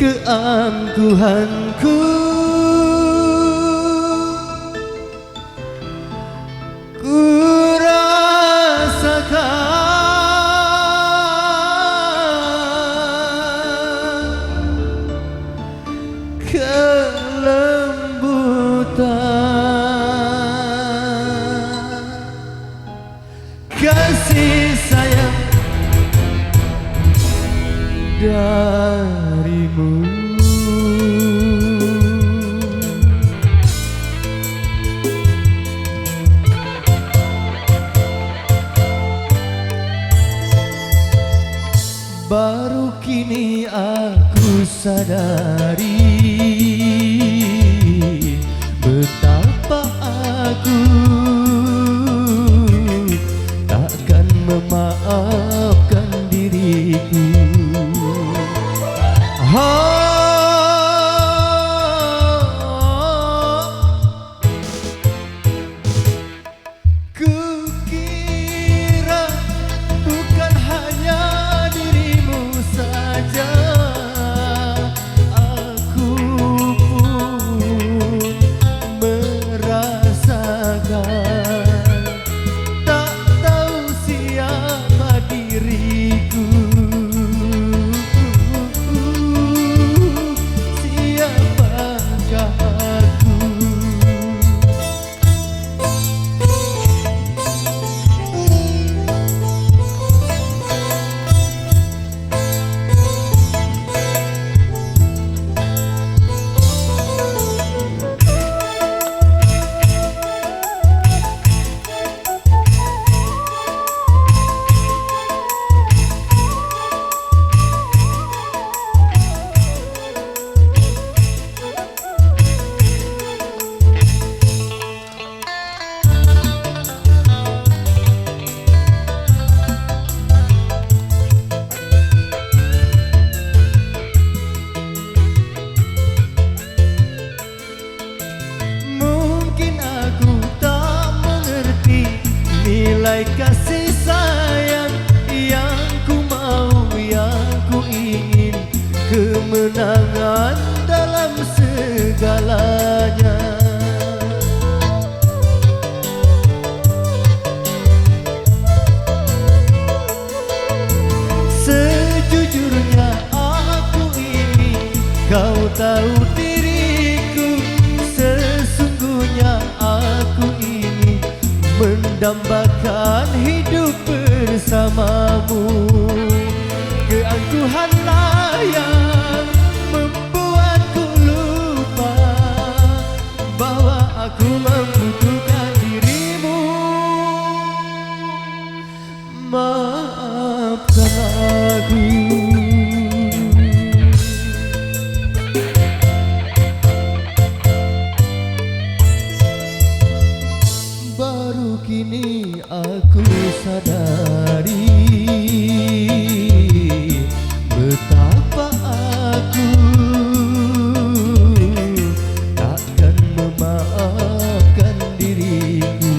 keangkuhanku. Ku rasakan kelembutan kasih sayang darimu. Baru kini aku sadari betapa aku takkan memaafkan diriku. Kukira bukan hanya dirimu saja, aku pun merasakan. Tak tahu siapa diriku, siapakah aku. Nilai kasih sayang yang ku mau, yang ku ingin, kemenangan dalam segalanya. Sejujurnya aku ini, kau tahu diriku, sesungguhnya aku ini mendambakan hidup bersamamu. Keangkuhanlah yang membuatku lupa bahwa aku membutuhkan dirimu. Maafkan aku. Baru kini aku sadari betapa aku takkan memaafkan diriku.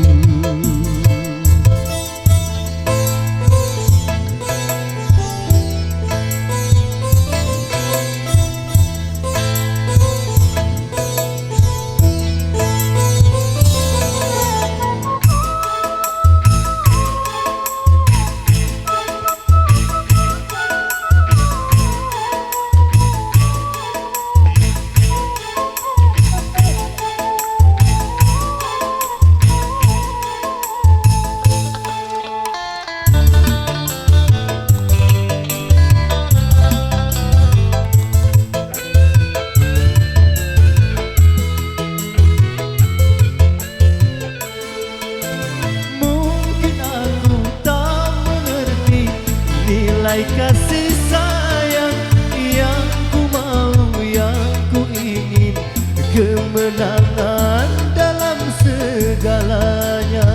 Nilai kasih sayang yang ku mau, yang ku ingin, kemenangan dalam segalanya.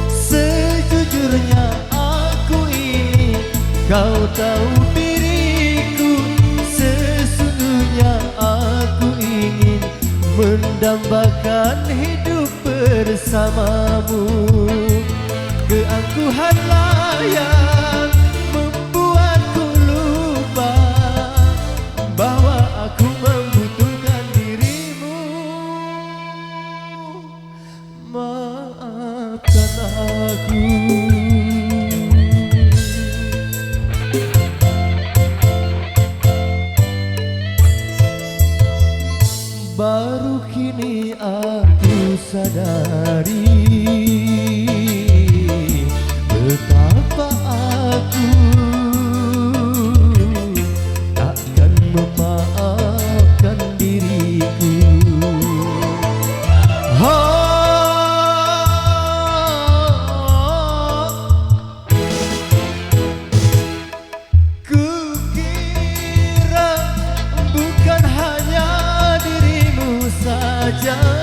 Sejujurnya aku ini, kau tahu diriku, sesungguhnya aku ingin mendambakan hidup bersamamu. keangkuhanlah yang membuatku lupa bahwa aku membutuhkan dirimu. Maafkan aku. Baru kini aku sadari betapa aku takkan memaafkan diriku. Kukira bukan hanya dirimu saja